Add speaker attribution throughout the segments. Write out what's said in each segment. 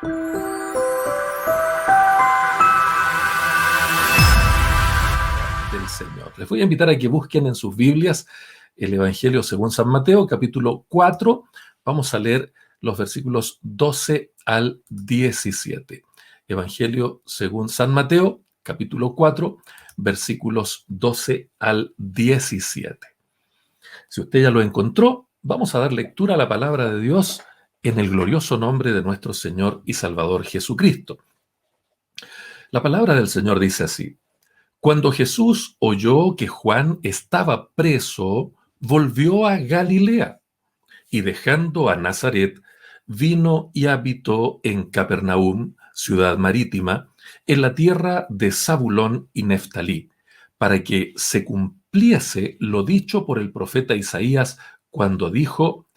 Speaker 1: Del Señor. Les voy a invitar a que busquen en sus Biblias el Evangelio según San Mateo, capítulo 4. Vamos a leer los versículos 12 al 17. Evangelio según San Mateo, capítulo 4, versículos 12 al 17. Si usted ya lo encontró, vamos a dar lectura a la palabra de Dios en el glorioso nombre de nuestro Señor y Salvador Jesucristo. La palabra del Señor dice así: Cuando Jesús oyó que Juan estaba preso, volvió a Galilea y dejando a Nazaret, vino y habitó en Capernaum, ciudad marítima, en la tierra de Zabulón y Neftalí, para que se cumpliese lo dicho por el profeta Isaías cuando dijo: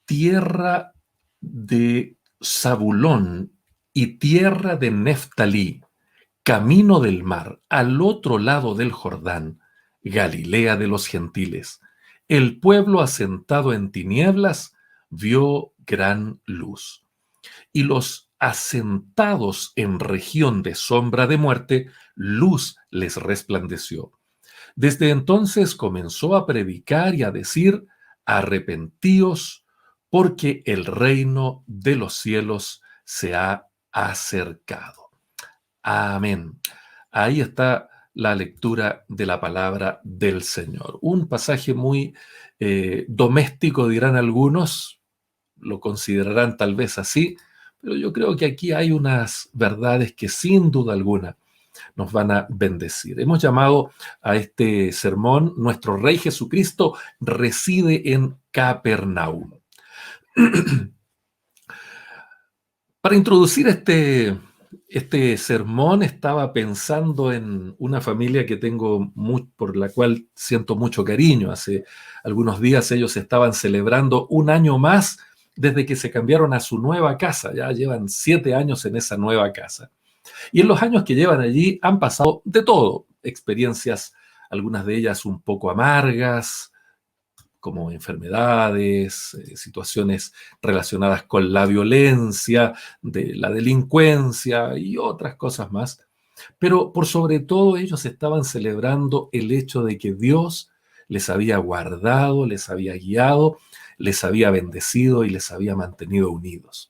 Speaker 1: Tierra de Zabulón y tierra de Neftalí, camino del mar, al otro lado del Jordán, Galilea de los gentiles. El pueblo asentado en tinieblas vio gran luz. Y los asentados en región de sombra de muerte, luz les resplandeció. Desde entonces comenzó a predicar y a decir: arrepentíos, porque el reino de los cielos se ha acercado. Amén. Ahí está la lectura de la palabra del Señor. Un pasaje muy doméstico, dirán algunos, lo considerarán tal vez así, pero yo creo que aquí hay unas verdades que sin duda alguna nos van a bendecir. Hemos llamado a este sermón: Nuestro Rey Jesucristo reside en Capernaum. Para introducir este sermón estaba pensando en una familia que tengo por la cual siento mucho cariño. Hace algunos días ellos estaban celebrando un año más desde que se cambiaron a su nueva casa. Ya llevan 7 años en esa nueva casa. Y en los años que llevan allí han pasado de todo, experiencias, algunas de ellas un poco amargas, como enfermedades, situaciones relacionadas con la violencia, de la delincuencia y otras cosas más. Pero por sobre todo ellos estaban celebrando el hecho de que Dios les había guardado, les había guiado, les había bendecido y les había mantenido unidos.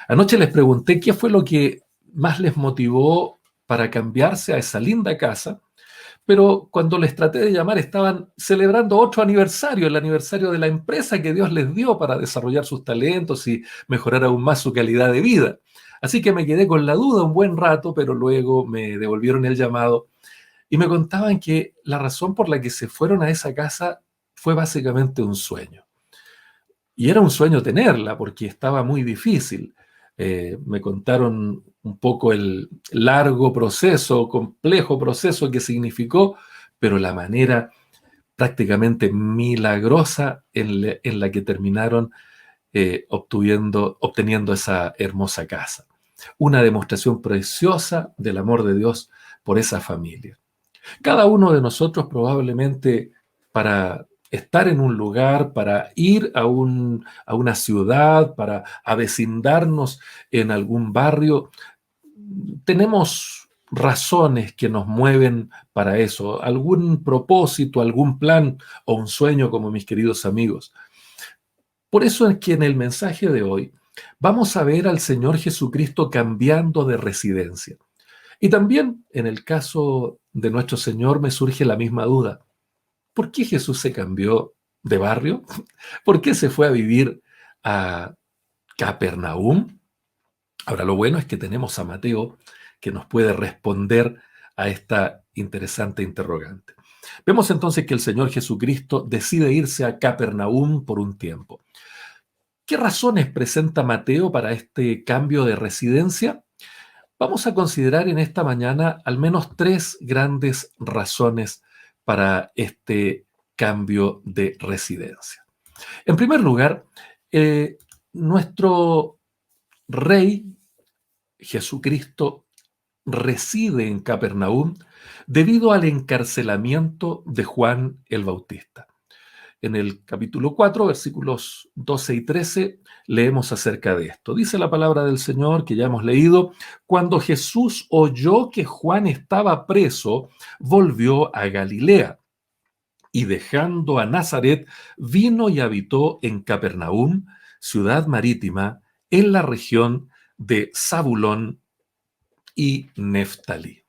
Speaker 1: Anoche les pregunté qué fue lo que más les motivó para cambiarse a esa linda casa, pero cuando les traté de llamar estaban celebrando otro aniversario, el aniversario de la empresa que Dios les dio para desarrollar sus talentos y mejorar aún más su calidad de vida. Así que me quedé con la duda un buen rato, pero luego me devolvieron el llamado y me contaban que la razón por la que se fueron a esa casa fue básicamente un sueño. Y era un sueño tenerla porque estaba muy difícil. Me contaron un poco el largo proceso, complejo proceso que significó, pero la manera prácticamente milagrosa en la que terminaron obteniendo esa hermosa casa. Una demostración preciosa del amor de Dios por esa familia. Cada uno de nosotros probablemente, para estar en un lugar, para ir a una ciudad, para avecindarnos en algún barrio, tenemos razones que nos mueven para eso, algún propósito, algún plan o un sueño, como mis queridos amigos. Por eso es que en el mensaje de hoy vamos a ver al Señor Jesucristo cambiando de residencia. Y también en el caso de nuestro Señor me surge la misma duda. ¿Por qué Jesús se cambió de barrio? ¿Por qué se fue a vivir a Capernaum? Ahora, lo bueno es que tenemos a Mateo que nos puede responder a esta interesante interrogante. Vemos entonces que el Señor Jesucristo decide irse a Capernaum por un tiempo. ¿Qué razones presenta Mateo para este cambio de residencia? Vamos a considerar en esta mañana al menos 3 grandes razones para este cambio de residencia. En primer lugar, nuestro Rey Jesucristo reside en Capernaum debido al encarcelamiento de Juan el Bautista. En el capítulo 4, versículos 12 y 13, leemos acerca de esto. Dice la palabra del Señor, que ya hemos leído: cuando Jesús oyó que Juan estaba preso, volvió a Galilea, y dejando a Nazaret, vino y habitó en Capernaum, ciudad marítima, en la región de Zabulón y Neftalí.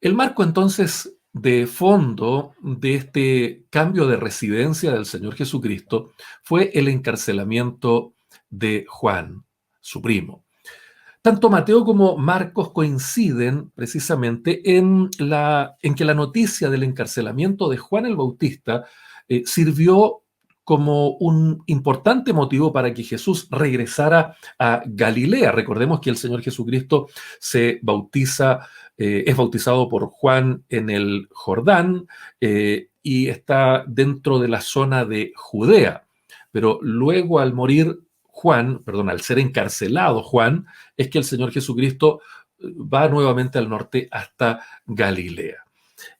Speaker 1: El marco entonces de fondo de este cambio de residencia del Señor Jesucristo fue el encarcelamiento de Juan, su primo. Tanto Mateo como Marcos coinciden precisamente en que la noticia del encarcelamiento de Juan el Bautista sirvió como un importante motivo para que Jesús regresara a Galilea. Recordemos que el Señor Jesucristo es bautizado por Juan en el Jordán, y está dentro de la zona de Judea. Pero luego, al ser encarcelado Juan, es que el Señor Jesucristo va nuevamente al norte hasta Galilea.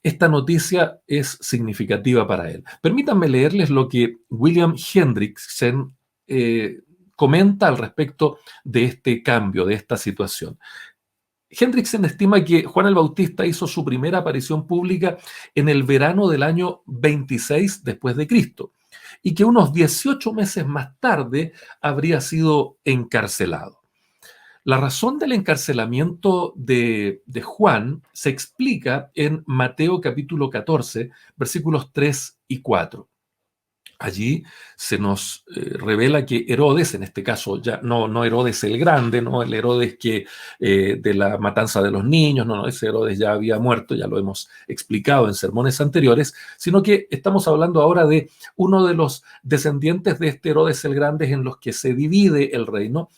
Speaker 1: Esta noticia es significativa para él. Permítanme leerles lo que William Hendriksen comenta al respecto de este cambio, de esta situación. Hendriksen estima que Juan el Bautista hizo su primera aparición pública en el verano del año 26 después de Cristo, y que unos 18 meses más tarde habría sido encarcelado. La razón del encarcelamiento de Juan se explica en Mateo capítulo 14, versículos 3 y 4. Allí se nos revela que Herodes, en este caso ya no Herodes el Grande, no el Herodes que de la matanza de los niños, no, ese Herodes ya había muerto, ya lo hemos explicado en sermones anteriores, sino que estamos hablando ahora de uno de los descendientes de este Herodes el Grande en los que se divide el reino.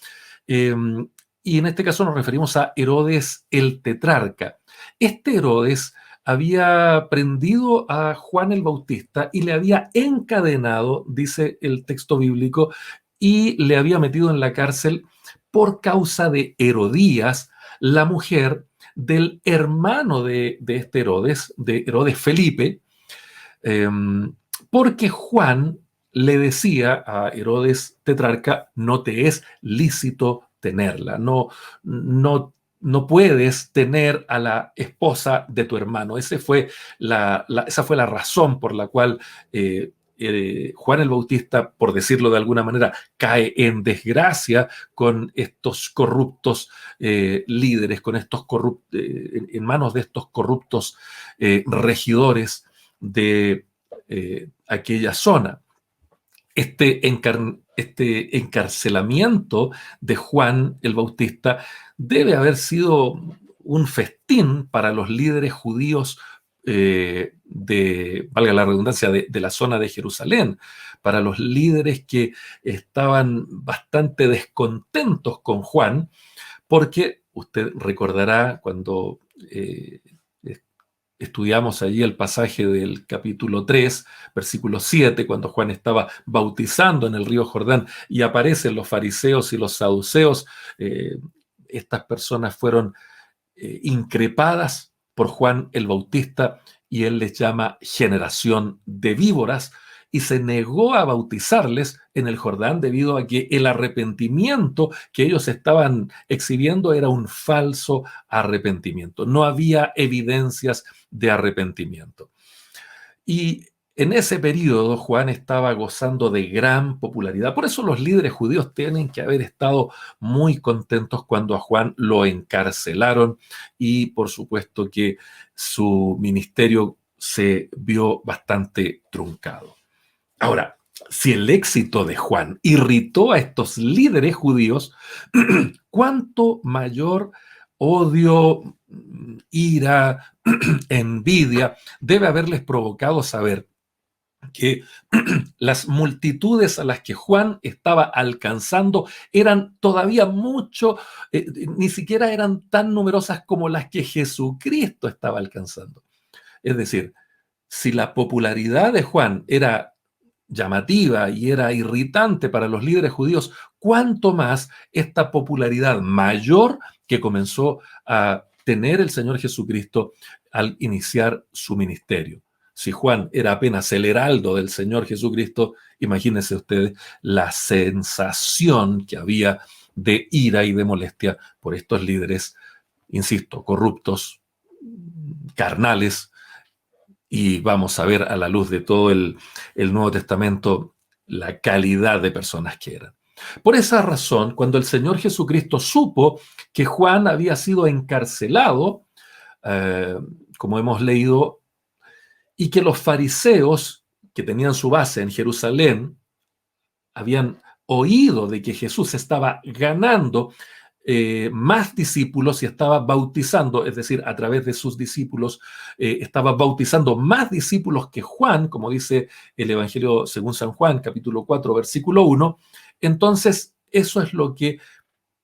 Speaker 1: Y en este caso nos referimos a Herodes el Tetrarca. Este Herodes había prendido a Juan el Bautista y le había encadenado, dice el texto bíblico, y le había metido en la cárcel por causa de Herodías, la mujer del hermano de este Herodes, de Herodes Felipe, porque Juan le decía a Herodes Tetrarca: no te es lícito tenerla, no puedes tener a la esposa de tu hermano. Esa fue la razón por la cual Juan el Bautista, por decirlo de alguna manera, cae en desgracia con estos corruptos líderes, en manos de estos corruptos regidores de aquella zona. Este encarcelamiento de Juan el Bautista debe haber sido un festín para los líderes judíos valga la redundancia, de la zona de Jerusalén, para los líderes que estaban bastante descontentos con Juan, porque usted recordará cuando estudiamos allí el pasaje del capítulo 3, versículo 7, cuando Juan estaba bautizando en el río Jordán y aparecen los fariseos y los saduceos. Estas personas fueron increpadas por Juan el Bautista y él les llama generación de víboras, y se negó a bautizarles en el Jordán debido a que el arrepentimiento que ellos estaban exhibiendo era un falso arrepentimiento. No había evidencias de arrepentimiento. Y en ese periodo Juan estaba gozando de gran popularidad. Por eso los líderes judíos tienen que haber estado muy contentos cuando a Juan lo encarcelaron, y por supuesto que su ministerio se vio bastante truncado. Ahora, si el éxito de Juan irritó a estos líderes judíos, ¿cuánto mayor odio, ira, envidia debe haberles provocado saber que las multitudes a las que Juan estaba alcanzando eran todavía ni siquiera eran tan numerosas como las que Jesucristo estaba alcanzando? Es decir, si la popularidad de Juan era llamativa y era irritante para los líderes judíos, cuánto más esta popularidad mayor que comenzó a tener el Señor Jesucristo al iniciar su ministerio. Si Juan era apenas el heraldo del Señor Jesucristo, imagínense ustedes la sensación que había de ira y de molestia por estos líderes, insisto, corruptos, carnales, y vamos a ver a la luz de todo el Nuevo Testamento la calidad de personas que eran. Por esa razón, cuando el Señor Jesucristo supo que Juan había sido encarcelado, eh, como hemos leído, y que los fariseos, que tenían su base en Jerusalén, habían oído de que Jesús estaba ganando más discípulos y estaba bautizando, es decir, a través de sus discípulos, estaba bautizando más discípulos que Juan, como dice el Evangelio según San Juan, capítulo 4, versículo 1. Entonces, eso es lo que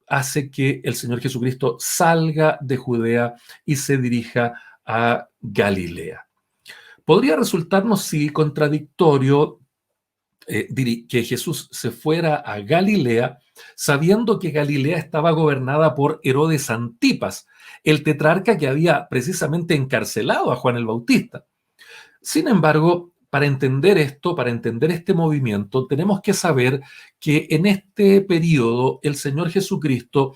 Speaker 1: hace que el Señor Jesucristo salga de Judea y se dirija a Galilea. Podría resultarnos, sí, contradictorio que Jesús se fuera a Galilea, sabiendo que Galilea estaba gobernada por Herodes Antipas, el tetrarca que había precisamente encarcelado a Juan el Bautista. Sin embargo, para entender esto, para entender este movimiento, tenemos que saber que en este periodo el Señor Jesucristo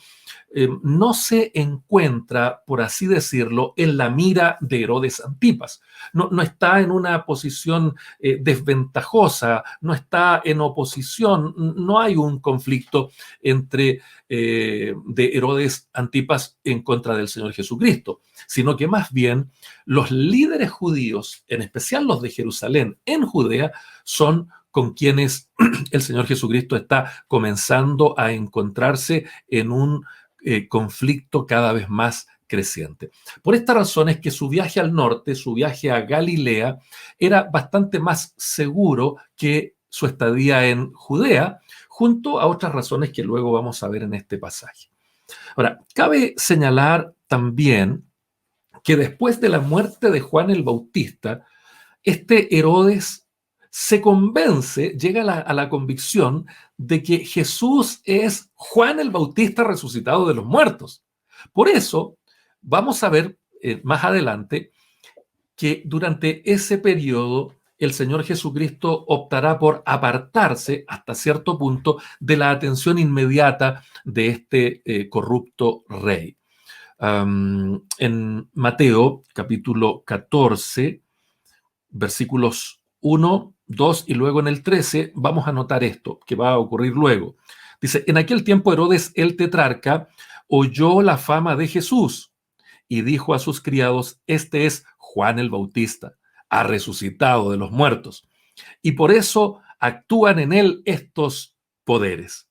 Speaker 1: no se encuentra, por así decirlo, en la mira de Herodes Antipas. No está en una posición desventajosa, no está en oposición, no hay un conflicto entre de Herodes Antipas en contra del Señor Jesucristo, sino que más bien los líderes judíos, en especial los de Jerusalén en Judea, son con quienes el Señor Jesucristo está comenzando a encontrarse en un conflicto cada vez más creciente. Por esta razón es que su viaje al norte, su viaje a Galilea, era bastante más seguro que su estadía en Judea, junto a otras razones que luego vamos a ver en este pasaje. Ahora, cabe señalar también que después de la muerte de Juan el Bautista, este Herodes se convence, llega a la convicción de que Jesús es Juan el Bautista resucitado de los muertos. Por eso, vamos a ver más adelante que durante ese periodo el Señor Jesucristo optará por apartarse hasta cierto punto de la atención inmediata de este corrupto rey. En Mateo capítulo 14, versículos 1, 2 y luego en el 13 vamos a notar esto, que va a ocurrir luego. Dice, en aquel tiempo Herodes el tetrarca oyó la fama de Jesús y dijo a sus criados, este es Juan el Bautista, ha resucitado de los muertos. Y por eso actúan en él estos poderes.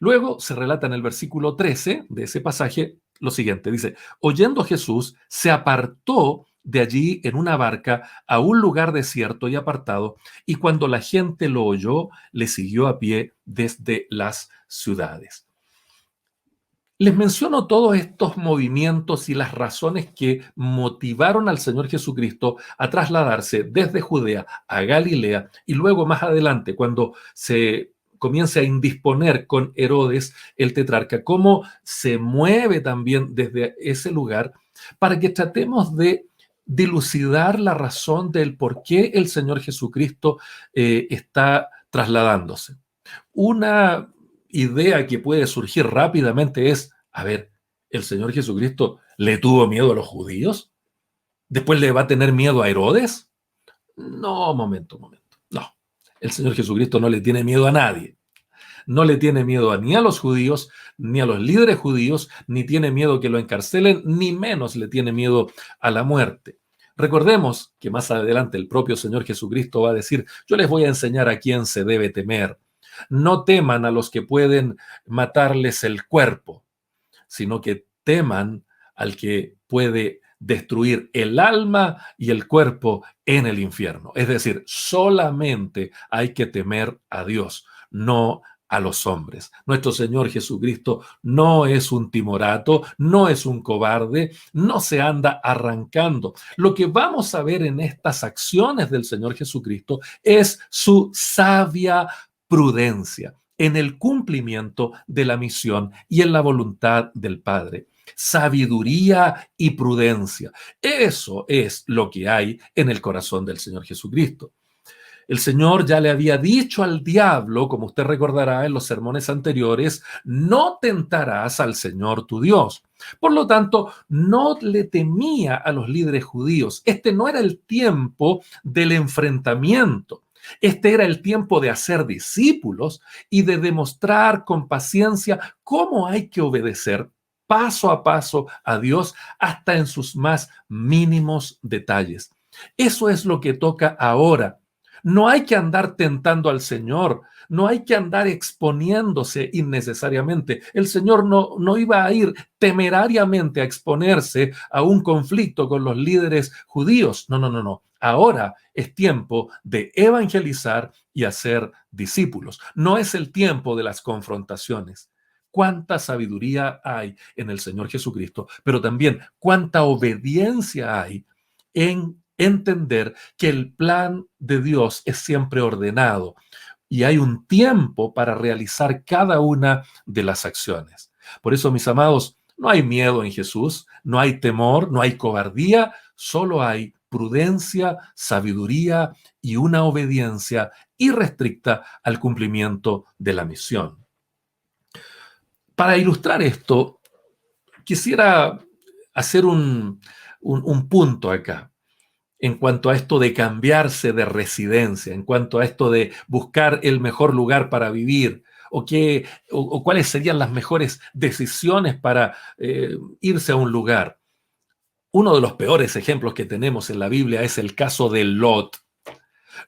Speaker 1: Luego se relata en el versículo 13 de ese pasaje lo siguiente, dice, oyendo Jesús, se apartó de allí en una barca a un lugar desierto y apartado, y cuando la gente lo oyó, le siguió a pie desde las ciudades. Les menciono todos estos movimientos y las razones que motivaron al Señor Jesucristo a trasladarse desde Judea a Galilea y luego más adelante, cuando se comienza a indisponer con Herodes el tetrarca, cómo se mueve también desde ese lugar para que tratemos de dilucidar la razón del por qué el Señor Jesucristo está trasladándose. Una idea que puede surgir rápidamente es, a ver, ¿el Señor Jesucristo le tuvo miedo a los judíos? ¿Después le va a tener miedo a Herodes? No, momento. No, el Señor Jesucristo no le tiene miedo a nadie. No le tiene miedo ni a los judíos, ni a los líderes judíos, ni tiene miedo que lo encarcelen, ni menos le tiene miedo a la muerte. Recordemos que más adelante el propio Señor Jesucristo va a decir, yo les voy a enseñar a quién se debe temer. No teman a los que pueden matarles el cuerpo, sino que teman al que puede destruir el alma y el cuerpo en el infierno. Es decir, solamente hay que temer a Dios, no a los hombres. Nuestro Señor Jesucristo no es un timorato, no es un cobarde, no se anda arrancando. Lo que vamos a ver en estas acciones del Señor Jesucristo es su sabia prudencia en el cumplimiento de la misión y en la voluntad del Padre. sabiduría y prudencia. Eso es lo que hay en el corazón del Señor Jesucristo. El Señor ya le había dicho al diablo, como usted recordará en los sermones anteriores, no tentarás al Señor tu Dios. Por lo tanto, no le temía a los líderes judíos. Este no era el tiempo del enfrentamiento. Este era el tiempo de hacer discípulos y de demostrar con paciencia cómo hay que obedecer paso a paso a Dios hasta en sus más mínimos detalles. Eso es lo que toca ahora. No hay que andar tentando al Señor, no hay que andar exponiéndose innecesariamente. El Señor no iba a ir temerariamente a exponerse a un conflicto con los líderes judíos. No, no, no, no. Ahora es tiempo de evangelizar y hacer discípulos. No es el tiempo de las confrontaciones. Cuánta sabiduría hay en el Señor Jesucristo, pero también cuánta obediencia hay en entender que el plan de Dios es siempre ordenado y hay un tiempo para realizar cada una de las acciones. Por eso, mis amados, no hay miedo en Jesús, no hay temor, no hay cobardía, solo hay prudencia, sabiduría y una obediencia irrestricta al cumplimiento de la misión. Para ilustrar esto, quisiera hacer un punto acá en cuanto a esto de cambiarse de residencia, en cuanto a esto de buscar el mejor lugar para vivir, o cuáles serían las mejores decisiones para irse a un lugar. Uno de los peores ejemplos que tenemos en la Biblia es el caso de Lot.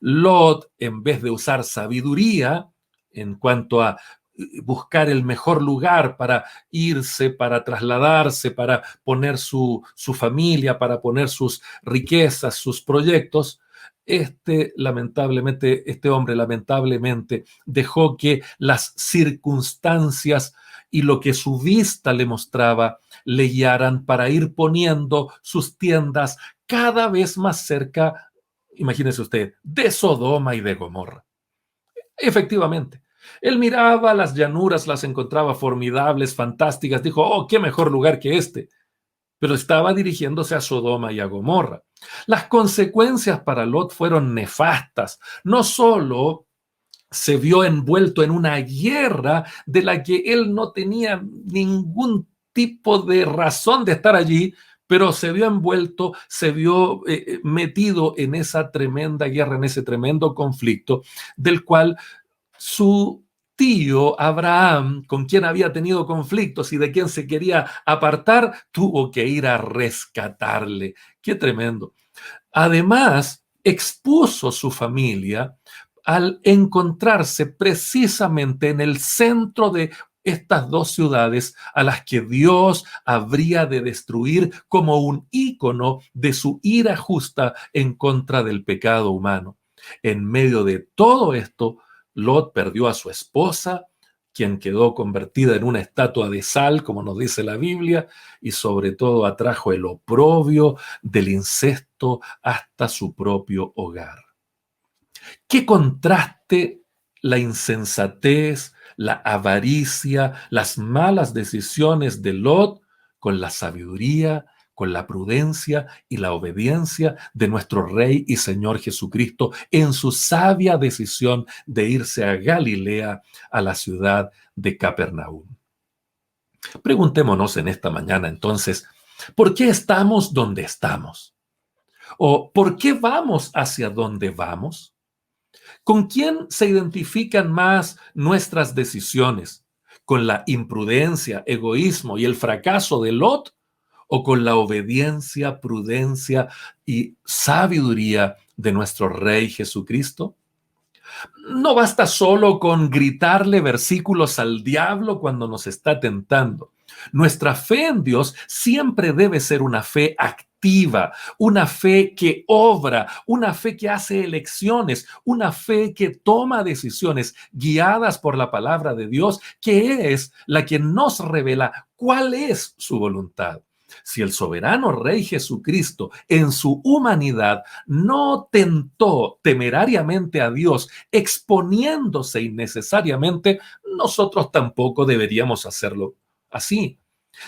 Speaker 1: Lot, en vez de usar sabiduría en cuanto a buscar el mejor lugar para irse, para trasladarse, para poner su familia, para poner sus riquezas, sus proyectos, este hombre lamentablemente dejó que las circunstancias y lo que su vista le mostraba le guiaran para ir poniendo sus tiendas cada vez más cerca, imagínese usted, de Sodoma y de Gomorra. Efectivamente. Él miraba las llanuras, las encontraba formidables, fantásticas, dijo, oh, qué mejor lugar que este. Pero estaba dirigiéndose a Sodoma y a Gomorra. Las consecuencias para Lot fueron nefastas. No solo se vio envuelto en una guerra de la que él no tenía ningún tipo de razón de estar allí, pero se vio envuelto, se vio metido en esa tremenda guerra, en ese tremendo conflicto, del cual su tío Abraham, con quien había tenido conflictos y de quien se quería apartar, tuvo que ir a rescatarle. Qué tremendo. Además, expuso su familia al encontrarse precisamente en el centro de estas dos ciudades a las que Dios habría de destruir como un ícono de su ira justa en contra del pecado humano. En medio de todo esto, Lot perdió a su esposa, quien quedó convertida en una estatua de sal, como nos dice la Biblia, y sobre todo atrajo el oprobio del incesto hasta su propio hogar. Qué contraste la insensatez, la avaricia, las malas decisiones de Lot con la sabiduría, con la prudencia y la obediencia de nuestro Rey y Señor Jesucristo en su sabia decisión de irse a Galilea, a la ciudad de Capernaum. Preguntémonos en esta mañana entonces, ¿por qué estamos donde estamos? ¿O por qué vamos hacia donde vamos? ¿Con quién se identifican más nuestras decisiones? ¿Con la imprudencia, egoísmo y el fracaso de Lot? ¿O con la obediencia, prudencia y sabiduría de nuestro Rey Jesucristo? No basta solo con gritarle versículos al diablo cuando nos está tentando. Nuestra fe en Dios siempre debe ser una fe activa, una fe que obra, una fe que hace elecciones, una fe que toma decisiones guiadas por la palabra de Dios, que es la que nos revela cuál es su voluntad. Si el soberano Rey Jesucristo en su humanidad no tentó temerariamente a Dios exponiéndose innecesariamente, nosotros tampoco deberíamos hacerlo así.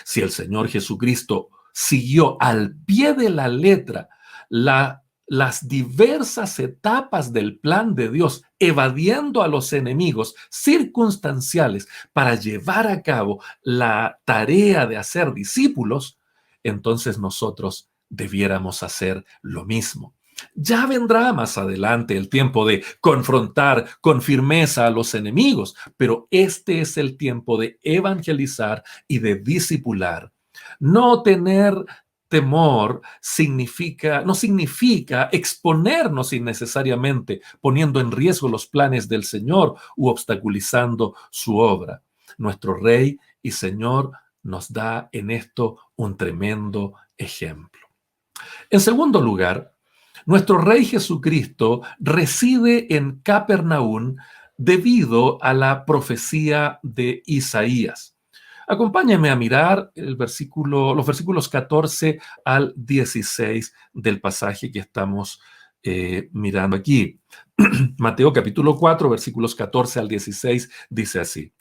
Speaker 1: Si el Señor Jesucristo siguió al pie de la letra las diversas etapas del plan de Dios, evadiendo a los enemigos circunstanciales para llevar a cabo la tarea de hacer discípulos, entonces nosotros debiéramos hacer lo mismo. Ya vendrá más adelante el tiempo de confrontar con firmeza a los enemigos, pero este es el tiempo de evangelizar y de discipular. No tener temor no significa exponernos innecesariamente, poniendo en riesgo los planes del Señor u obstaculizando su obra. Nuestro Rey y Señor nos da en esto un tremendo ejemplo. En segundo lugar, nuestro Rey Jesucristo reside en Capernaum debido a la profecía de Isaías. Acompáñenme a mirar los versículos 14 al 16 del pasaje que estamos mirando aquí. Mateo capítulo 4, versículos 14 al 16 dice así: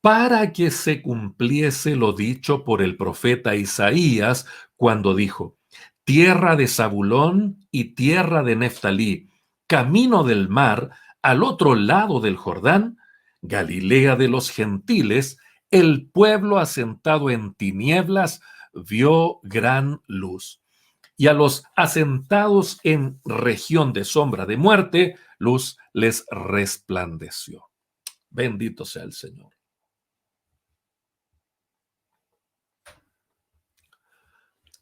Speaker 1: para que se cumpliese lo dicho por el profeta Isaías cuando dijo: tierra de Zabulón y tierra de Neftalí, camino del mar, al otro lado del Jordán, Galilea de los gentiles, el pueblo asentado en tinieblas vio gran luz. Y a los asentados en región de sombra de muerte, luz les resplandeció. Bendito sea el Señor.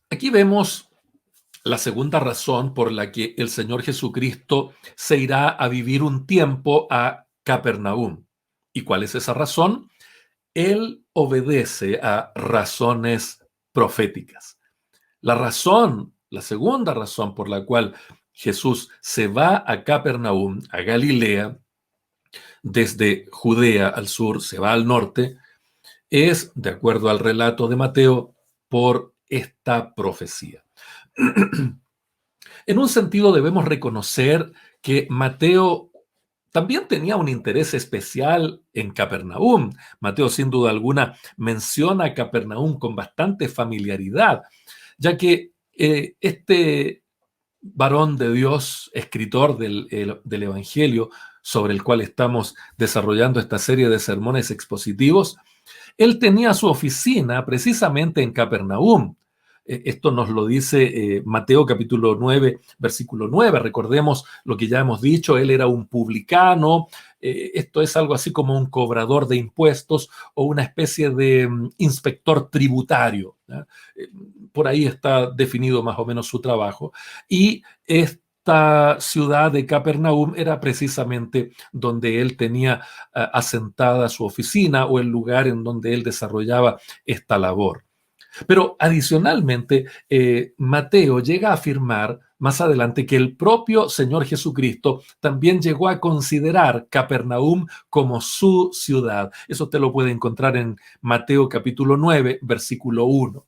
Speaker 1: Aquí vemos la segunda razón por la que el Señor Jesucristo se irá a vivir un tiempo a Capernaum. ¿Y cuál es esa razón? Él obedece a razones proféticas. La segunda razón por la cual Jesús se va a Capernaum, a Galilea, desde Judea al sur, se va al norte, es, de acuerdo al relato de Mateo, por esta profecía. En un sentido, debemos reconocer que Mateo también tenía un interés especial en Capernaum. Mateo, sin duda alguna, menciona a Capernaum con bastante familiaridad, ya que este varón de Dios, escritor del Evangelio, sobre el cual estamos desarrollando esta serie de sermones expositivos, él tenía su oficina precisamente en Capernaum. Esto nos lo dice Mateo capítulo 9, versículo 9. Recordemos lo que ya hemos dicho, él era un publicano. Esto es algo así como un cobrador de impuestos o una especie de inspector tributario. Por ahí está definido más o menos su trabajo. Y esta ciudad de Capernaum era precisamente donde él tenía asentada su oficina o el lugar en donde él desarrollaba esta labor. Pero adicionalmente, Mateo llega a afirmar más adelante que el propio Señor Jesucristo también llegó a considerar Capernaum como su ciudad. Eso usted lo puede encontrar en Mateo capítulo 9, versículo 1.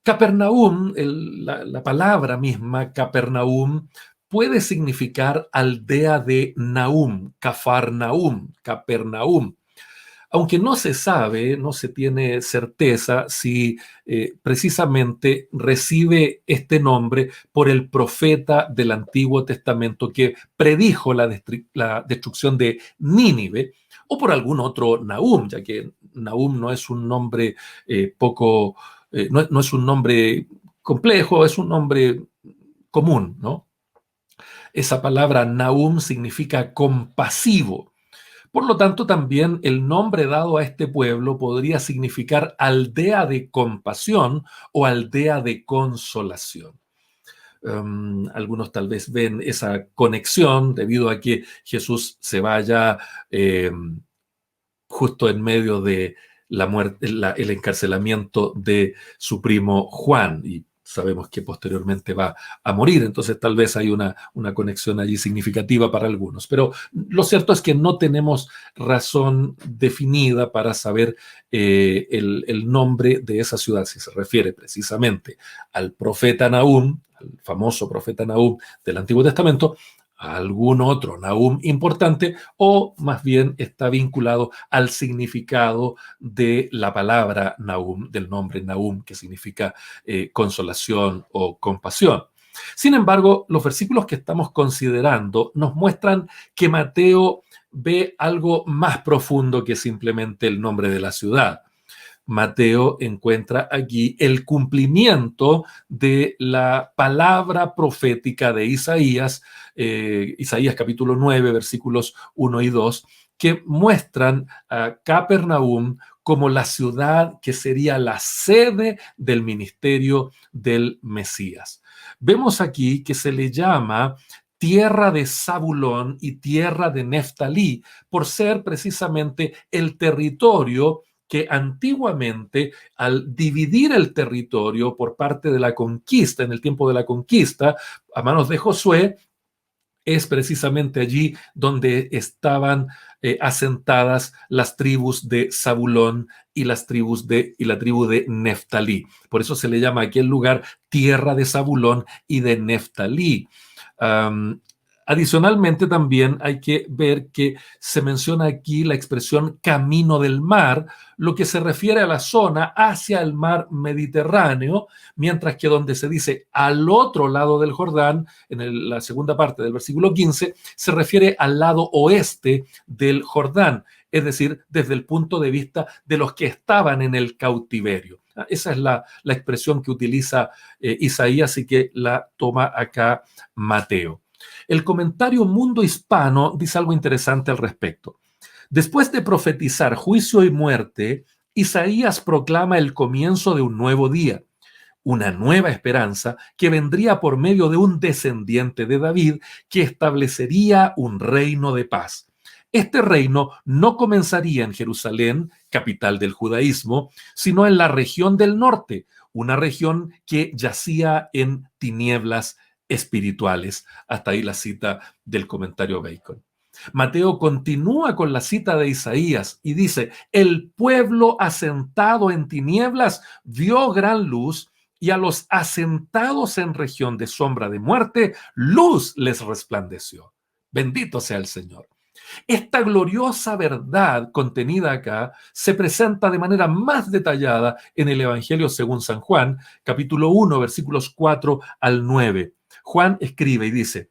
Speaker 1: Capernaum, la palabra misma, Capernaum, puede significar aldea de Nahum, Cafarnaum, Capernaum. Aunque no se sabe, no se tiene certeza si precisamente recibe este nombre por el profeta del Antiguo Testamento que predijo la destrucción de Nínive, o por algún otro Nahum, ya que Nahum no es un nombre no es un nombre complejo, es un nombre común, ¿no? Esa palabra Nahum significa compasivo. Por lo tanto, también el nombre dado a este pueblo podría significar aldea de compasión o aldea de consolación. Algunos tal vez ven esa conexión debido a que Jesús se vaya justo en medio de la muerte, el encarcelamiento de su primo Juan, y sabemos que posteriormente va a morir, entonces tal vez hay una conexión allí significativa para algunos, pero lo cierto es que no tenemos razón definida para saber el nombre de esa ciudad, si se refiere precisamente al profeta Nahum, al famoso profeta Nahum del Antiguo Testamento, a algún otro Nahum importante, o más bien está vinculado al significado de la palabra Nahum, del nombre Nahum, que significa consolación o compasión. Sin embargo, los versículos que estamos considerando nos muestran que Mateo ve algo más profundo que simplemente el nombre de la ciudad. Mateo encuentra aquí el cumplimiento de la palabra profética de Isaías, Isaías capítulo 9, versículos 1 y 2, que muestran a Capernaum como la ciudad que sería la sede del ministerio del Mesías. Vemos aquí que se le llama tierra de Zabulón y tierra de Neftalí, por ser precisamente el territorio que antiguamente, al dividir el territorio por parte de la conquista, en el tiempo de la conquista, a manos de Josué, es precisamente allí donde estaban asentadas las tribus de Zabulón y la tribu de Neftalí. Por eso se le llama a aquel lugar tierra de Zabulón y de Neftalí. Adicionalmente, también hay que ver que se menciona aquí la expresión camino del mar, lo que se refiere a la zona hacia el mar Mediterráneo, mientras que donde se dice al otro lado del Jordán, en la segunda parte del versículo 15, se refiere al lado oeste del Jordán, es decir, desde el punto de vista de los que estaban en el cautiverio. Esa es la expresión que utiliza Isaías y que la toma acá Mateo. El comentario Mundo Hispano dice algo interesante al respecto. Después de profetizar juicio y muerte, Isaías proclama el comienzo de un nuevo día, una nueva esperanza que vendría por medio de un descendiente de David que establecería un reino de paz. Este reino no comenzaría en Jerusalén, capital del judaísmo, sino en la región del norte, una región que yacía en tinieblas espirituales. Hasta ahí la cita del comentario Bacon. Mateo continúa con la cita de Isaías y dice, el pueblo asentado en tinieblas vio gran luz y a los asentados en región de sombra de muerte, luz les resplandeció. Bendito sea el Señor. Esta gloriosa verdad contenida acá se presenta de manera más detallada en el Evangelio según San Juan, capítulo 1, versículos 4 al 9. Juan escribe y dice,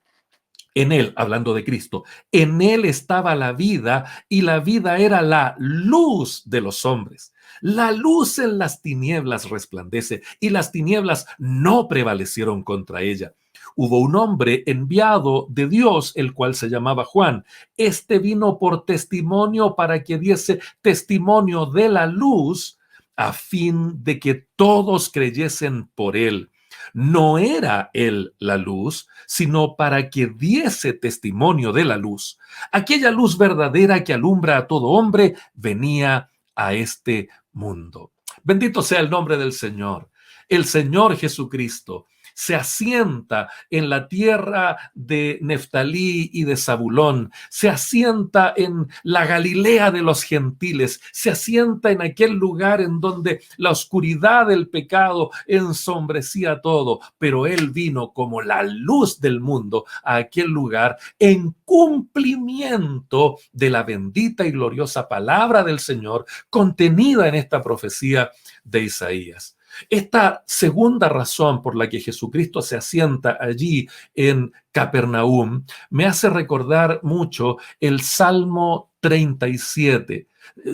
Speaker 1: en él, hablando de Cristo, en él estaba la vida y la vida era la luz de los hombres. La luz en las tinieblas resplandece y las tinieblas no prevalecieron contra ella. Hubo un hombre enviado de Dios, el cual se llamaba Juan. Este vino por testimonio para que diese testimonio de la luz a fin de que todos creyesen por él. No era él la luz, sino para que diese testimonio de la luz. Aquella luz verdadera que alumbra a todo hombre venía a este mundo. Bendito sea el nombre del Señor. El Señor Jesucristo se asienta en la tierra de Neftalí y de Zabulón, se asienta en la Galilea de los gentiles, se asienta en aquel lugar en donde la oscuridad del pecado ensombrecía todo, pero Él vino como la luz del mundo a aquel lugar en cumplimiento de la bendita y gloriosa palabra del Señor contenida en esta profecía de Isaías. Esta segunda razón por la que Jesucristo se asienta allí en Capernaum me hace recordar mucho el Salmo 37.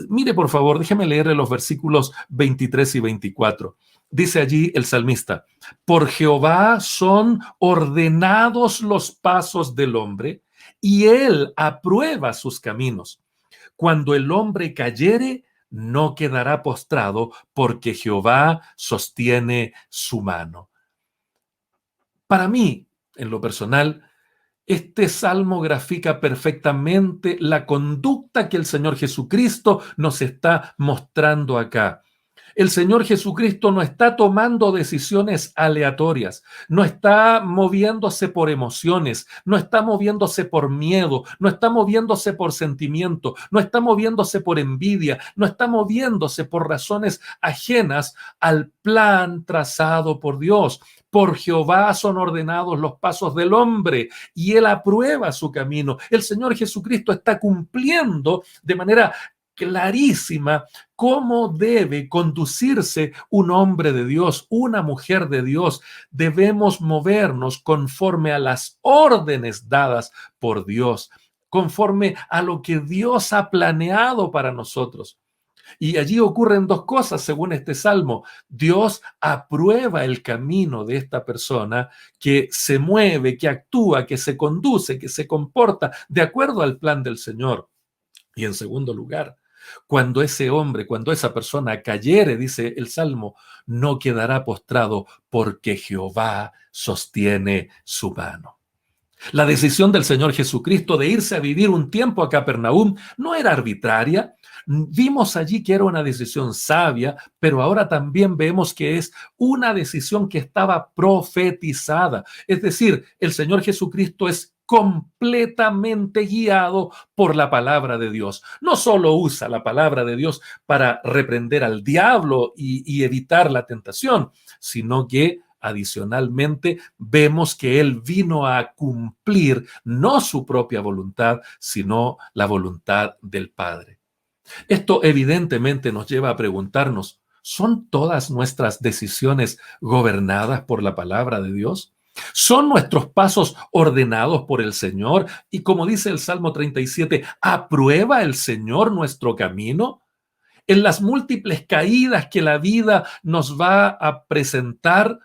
Speaker 1: Mire, por favor, déjeme leerle los versículos 23 y 24. Dice allí el salmista, por Jehová son ordenados los pasos del hombre, y él aprueba sus caminos. Cuando el hombre cayere, no quedará postrado, porque Jehová sostiene su mano. Para mí, en lo personal, este salmo grafica perfectamente la conducta que el Señor Jesucristo nos está mostrando acá. El Señor Jesucristo no está tomando decisiones aleatorias, no está moviéndose por emociones, no está moviéndose por miedo, no está moviéndose por sentimiento, no está moviéndose por envidia, no está moviéndose por razones ajenas al plan trazado por Dios. Por Jehová son ordenados los pasos del hombre y él aprueba su camino. El Señor Jesucristo está cumpliendo de manera clarísima cómo debe conducirse un hombre de Dios, una mujer de Dios. Debemos movernos conforme a las órdenes dadas por Dios, conforme a lo que Dios ha planeado para nosotros. Y allí ocurren dos cosas, según este salmo. Dios aprueba el camino de esta persona que se mueve, que actúa, que se conduce, que se comporta de acuerdo al plan del Señor. Y en segundo lugar, cuando ese hombre, cuando esa persona cayere, dice el Salmo, no quedará postrado porque Jehová sostiene su mano. La decisión del Señor Jesucristo de irse a vivir un tiempo a Capernaum no era arbitraria. Vimos allí que era una decisión sabia, pero ahora también vemos que es una decisión que estaba profetizada. Es decir, el Señor Jesucristo es completamente guiado por la palabra de Dios. No solo usa la palabra de Dios para reprender al diablo y evitar la tentación, sino que adicionalmente vemos que él vino a cumplir no su propia voluntad, sino la voluntad del Padre. Esto evidentemente nos lleva a preguntarnos, ¿son todas nuestras decisiones gobernadas por la palabra de Dios? ¿Son nuestros pasos ordenados por el Señor? Y como dice el Salmo 37, ¿aprueba el Señor nuestro camino? En las múltiples caídas que la vida nos va a presentar,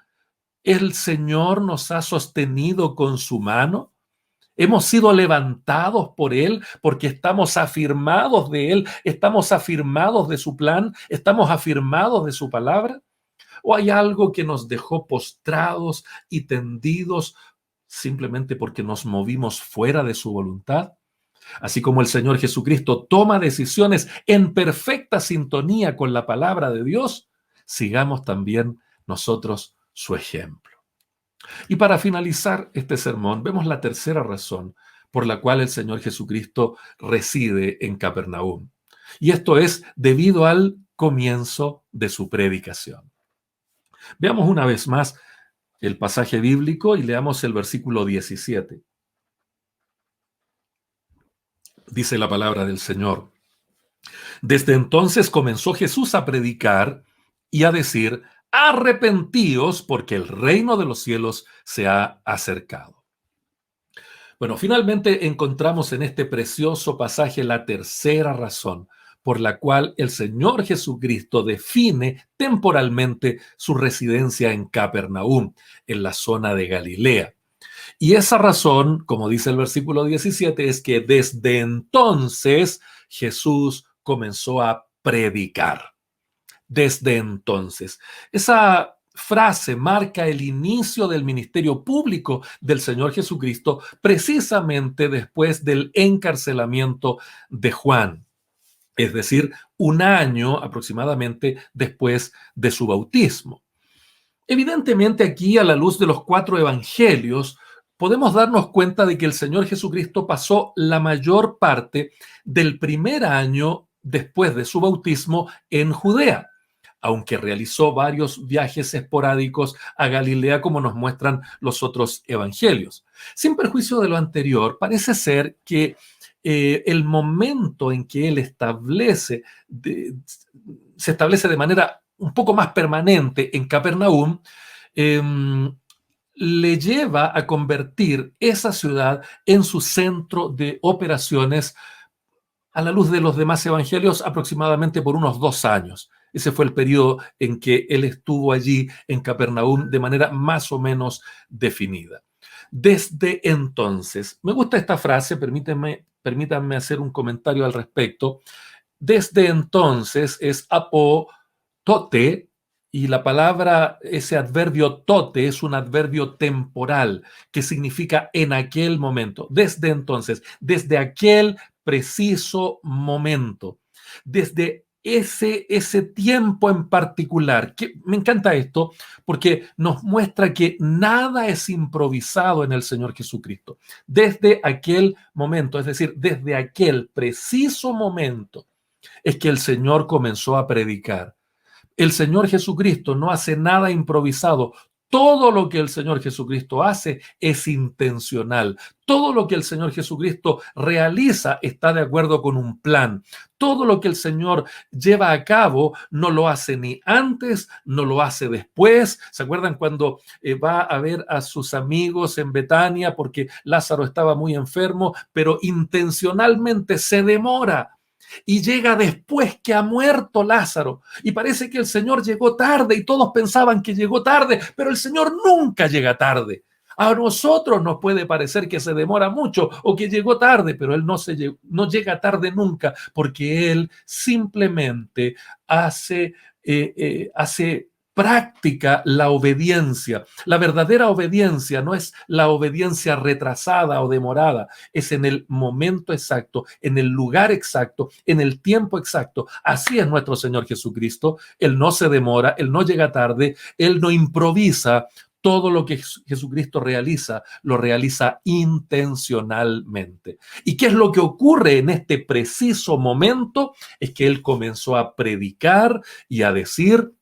Speaker 1: ¿el Señor nos ha sostenido con su mano? Hemos sido levantados por Él porque estamos afirmados de Él, estamos afirmados de su plan, estamos afirmados de su palabra. ¿O hay algo que nos dejó postrados y tendidos simplemente porque nos movimos fuera de su voluntad? Así como el Señor Jesucristo toma decisiones en perfecta sintonía con la palabra de Dios, sigamos también nosotros su ejemplo. Y para finalizar este sermón, vemos la tercera razón por la cual el Señor Jesucristo reside en Capernaum. Y esto es debido al comienzo de su predicación. Veamos una vez más el pasaje bíblico y leamos el versículo 17. Dice la palabra del Señor. Desde entonces comenzó Jesús a predicar y a decir: arrepentíos porque el reino de los cielos se ha acercado. Bueno, finalmente encontramos en este precioso pasaje la tercera razón por la cual el Señor Jesucristo define temporalmente su residencia en Capernaum, en la zona de Galilea. Y esa razón, como dice el versículo 17, es que desde entonces Jesús comenzó a predicar. Desde entonces. Esa frase marca el inicio del ministerio público del Señor Jesucristo precisamente después del encarcelamiento de Juan, es decir, un año aproximadamente después de su bautismo. Evidentemente aquí, a la luz de los 4 evangelios, podemos darnos cuenta de que el Señor Jesucristo pasó la mayor parte del primer año después de su bautismo en Judea, aunque realizó varios viajes esporádicos a Galilea, como nos muestran los otros evangelios. Sin perjuicio de lo anterior, parece ser que el momento en que él se establece de manera un poco más permanente en Capernaum, le lleva a convertir esa ciudad en su centro de operaciones a la luz de los demás evangelios aproximadamente por unos 2 años. Ese fue el periodo en que él estuvo allí en Capernaum de manera más o menos definida. Desde entonces, me gusta esta frase, permítanme hacer un comentario al respecto. Desde entonces es apotote, y la palabra, ese adverbio tote, es un adverbio temporal que significa en aquel momento. Desde entonces, desde aquel preciso momento. Desde ese tiempo en particular. Que me encanta esto porque nos muestra que nada es improvisado en el Señor Jesucristo. Desde aquel momento, es decir, desde aquel preciso momento, es que el Señor comenzó a predicar. El Señor Jesucristo no hace nada improvisado. Todo lo que el Señor Jesucristo hace es intencional. Todo lo que el Señor Jesucristo realiza está de acuerdo con un plan. Todo lo que el Señor lleva a cabo no lo hace ni antes, no lo hace después. ¿Se acuerdan cuando va a ver a sus amigos en Betania porque Lázaro estaba muy enfermo, pero intencionalmente se demora? Y llega después que ha muerto Lázaro. Y parece que el Señor llegó tarde y todos pensaban que llegó tarde, pero el Señor nunca llega tarde. A nosotros nos puede parecer que se demora mucho o que llegó tarde, pero Él no llega tarde nunca, porque Él simplemente hace práctica la obediencia. La verdadera obediencia no es la obediencia retrasada o demorada, es en el momento exacto, en el lugar exacto, en el tiempo exacto. Así es nuestro Señor Jesucristo. Él no se demora, Él no llega tarde, Él no improvisa. Todo lo que Jesucristo realiza, lo realiza intencionalmente. ¿Y qué es lo que ocurre en este preciso momento? Es que Él comenzó a predicar y a decir: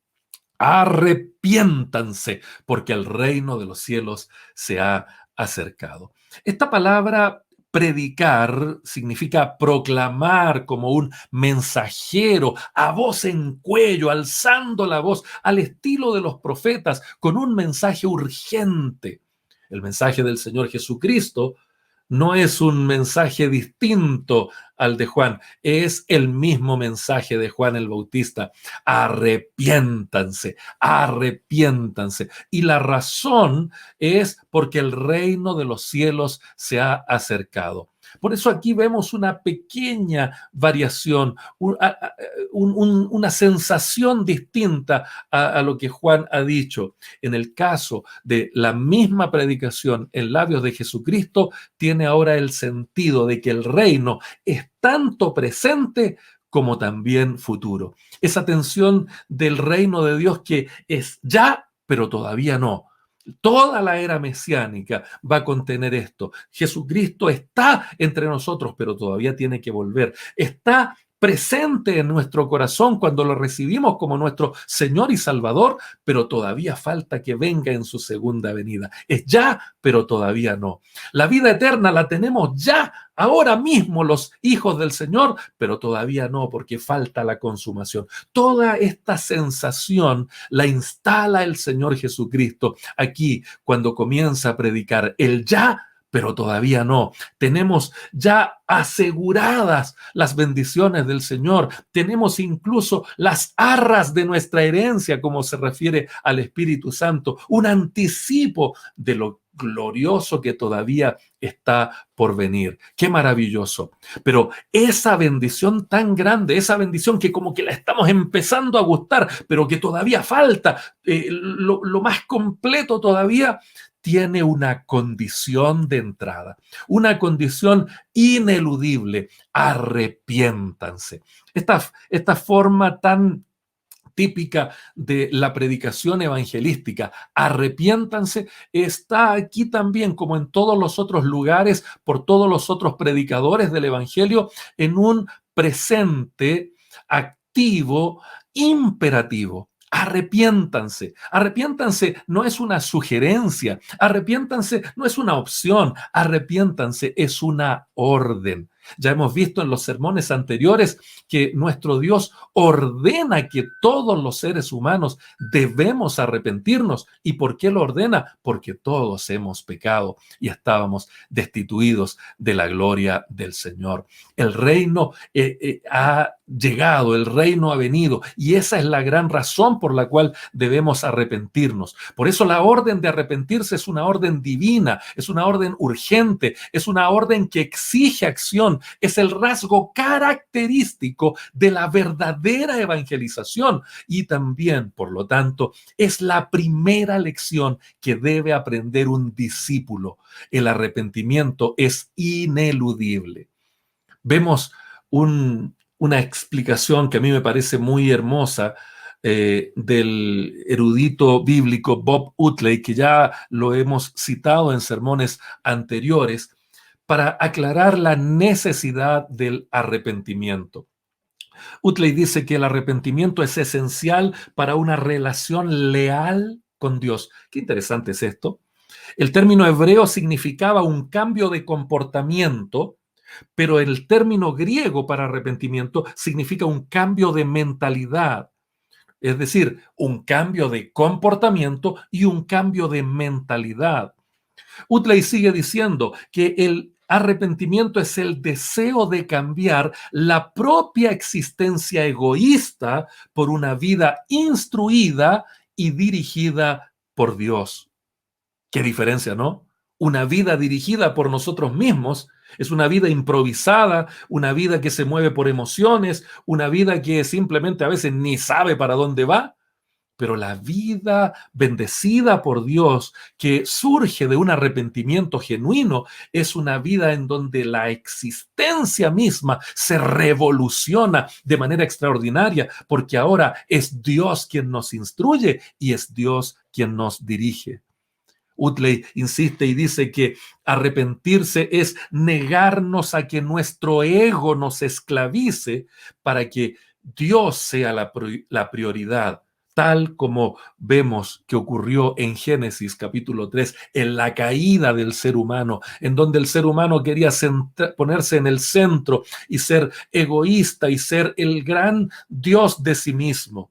Speaker 1: arrepiéntanse, porque el reino de los cielos se ha acercado. Esta palabra predicar significa proclamar como un mensajero a voz en cuello, alzando la voz al estilo de los profetas, con un mensaje urgente. El mensaje del Señor Jesucristo no es un mensaje distinto al de Juan, es el mismo mensaje de Juan el Bautista. Arrepiéntanse, arrepiéntanse. Y la razón es porque el reino de los cielos se ha acercado. Por eso aquí vemos una pequeña variación, una sensación distinta a lo que Juan ha dicho. En el caso de la misma predicación en labios de Jesucristo, tiene ahora el sentido de que el reino es tanto presente como también futuro. Esa tensión del reino de Dios que es ya, pero todavía no. Toda la era mesiánica va a contener esto. Jesucristo está entre nosotros, pero todavía tiene que volver. Está presente en nuestro corazón cuando lo recibimos como nuestro Señor y Salvador, pero todavía falta que venga en su segunda venida. Es ya, pero todavía no. La vida eterna la tenemos ya, ahora mismo los hijos del Señor, pero todavía no, porque falta la consumación. Toda esta sensación la instala el Señor Jesucristo aquí cuando comienza a predicar el ya, pero todavía no. Tenemos ya aseguradas las bendiciones del Señor. Tenemos incluso las arras de nuestra herencia, como se refiere al Espíritu Santo, un anticipo de lo glorioso que todavía está por venir. Qué maravilloso. Pero esa bendición tan grande, esa bendición que como que la estamos empezando a gustar, pero que todavía falta, lo más completo todavía, tiene una condición de entrada, una condición ineludible. Arrepiéntanse. Esta forma tan típica de la predicación evangelística, arrepiéntanse, está aquí también, como en todos los otros lugares, por todos los otros predicadores del evangelio, en un presente activo, imperativo. Arrepiéntanse. Arrepiéntanse no es una sugerencia. Arrepiéntanse no es una opción. Arrepiéntanse es una orden. Ya hemos visto en los sermones anteriores que nuestro Dios ordena que todos los seres humanos debemos arrepentirnos. ¿Y por qué lo ordena? Porque todos hemos pecado y estábamos destituidos de la gloria del Señor. El reino ha llegado, el reino ha venido, y esa es la gran razón por la cual debemos arrepentirnos. Por eso la orden de arrepentirse es una orden divina, es una orden urgente, es una orden que exige acción, es el rasgo característico de la verdadera evangelización y también, por lo tanto, es la primera lección que debe aprender un discípulo. El arrepentimiento es ineludible. Vemos un una explicación que a mí me parece muy hermosa del erudito bíblico Bob Utley, que ya lo hemos citado en sermones anteriores, para aclarar la necesidad del arrepentimiento. Utley dice que el arrepentimiento es esencial para una relación leal con Dios. Qué interesante es esto. El término hebreo significaba un cambio de comportamiento, pero el término griego para arrepentimiento significa un cambio de mentalidad, es decir, un cambio de comportamiento y un cambio de mentalidad. Utley sigue diciendo que el arrepentimiento es el deseo de cambiar la propia existencia egoísta por una vida instruida y dirigida por Dios. Qué diferencia, ¿no? Una vida dirigida por nosotros mismos es una vida improvisada, una vida que se mueve por emociones, una vida que simplemente a veces ni sabe para dónde va. Pero la vida bendecida por Dios, que surge de un arrepentimiento genuino, es una vida en donde la existencia misma se revoluciona de manera extraordinaria, porque ahora es Dios quien nos instruye y es Dios quien nos dirige. Utley insiste y dice que arrepentirse es negarnos a que nuestro ego nos esclavice para que Dios sea la prioridad, tal como vemos que ocurrió en Génesis capítulo 3, en la caída del ser humano, en donde el ser humano quería ponerse en el centro y ser egoísta y ser el gran Dios de sí mismo.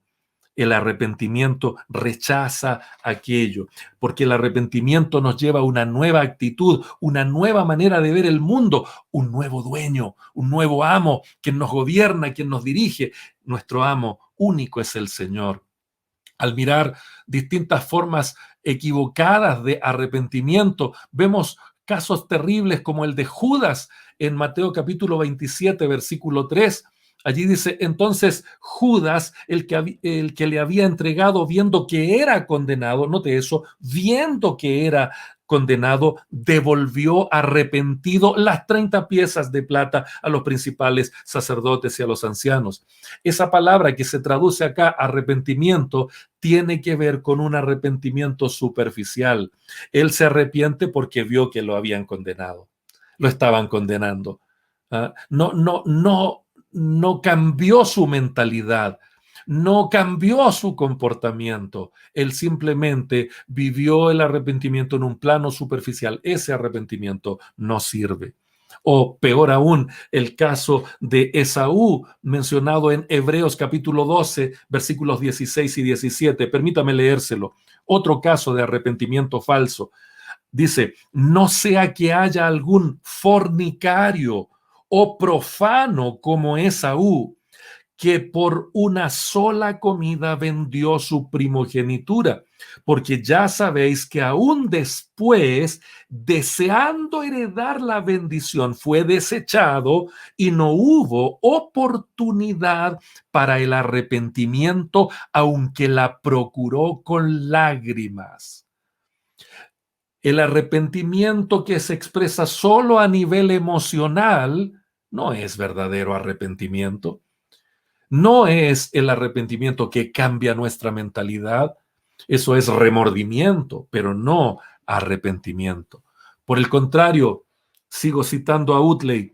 Speaker 1: El arrepentimiento rechaza aquello, porque el arrepentimiento nos lleva a una nueva actitud, una nueva manera de ver el mundo, un nuevo dueño, un nuevo amo, quien nos gobierna, quien nos dirige. Nuestro amo único es el Señor. Al mirar distintas formas equivocadas de arrepentimiento, vemos casos terribles como el de Judas en Mateo capítulo 27, versículo 3. Allí dice, entonces Judas, el que le había entregado viendo que era condenado, note eso, viendo que era condenado, devolvió arrepentido las 30 piezas de plata a los principales sacerdotes y a los ancianos. Esa palabra que se traduce acá, arrepentimiento, tiene que ver con un arrepentimiento superficial. Él se arrepiente porque vio que lo habían condenado, lo estaban condenando. No cambió su mentalidad, no cambió su comportamiento. Él simplemente vivió el arrepentimiento en un plano superficial. Ese arrepentimiento no sirve. O peor aún, el caso de Esaú, mencionado en Hebreos capítulo 12, versículos 16 y 17. Permítame leérselo. Otro caso de arrepentimiento falso. Dice, no sea que haya algún fornicario o profano como Esaú, que por una sola comida vendió su primogenitura, porque ya sabéis que aún después, deseando heredar la bendición, fue desechado y no hubo oportunidad para el arrepentimiento, aunque la procuró con lágrimas. El arrepentimiento que se expresa solo a nivel emocional no es verdadero arrepentimiento. No es el arrepentimiento que cambia nuestra mentalidad. Eso es remordimiento, pero no arrepentimiento. Por el contrario, sigo citando a Utley,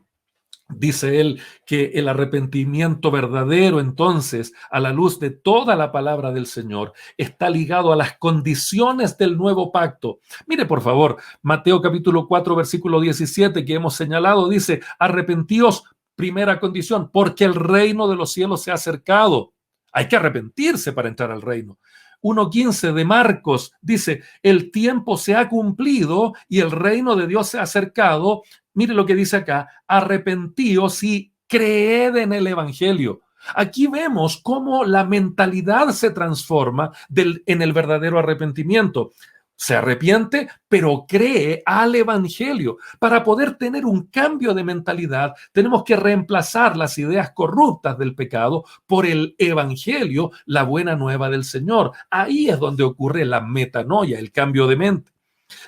Speaker 1: dice él que el arrepentimiento verdadero, entonces, a la luz de toda la palabra del Señor, está ligado a las condiciones del nuevo pacto. Mire, por favor, Mateo capítulo 4, versículo 17 que hemos señalado, dice, arrepentíos, primera condición, porque el reino de los cielos se ha acercado. Hay que arrepentirse para entrar al reino. 1:15 de Marcos dice, el tiempo se ha cumplido y el reino de Dios se ha acercado. Mire lo que dice acá, arrepentíos y creed en el evangelio. Aquí vemos cómo la mentalidad se transforma en el verdadero arrepentimiento. Se arrepiente, pero cree al evangelio. Para poder tener un cambio de mentalidad, tenemos que reemplazar las ideas corruptas del pecado por el evangelio, la buena nueva del Señor. Ahí es donde ocurre la metanoia, el cambio de mente.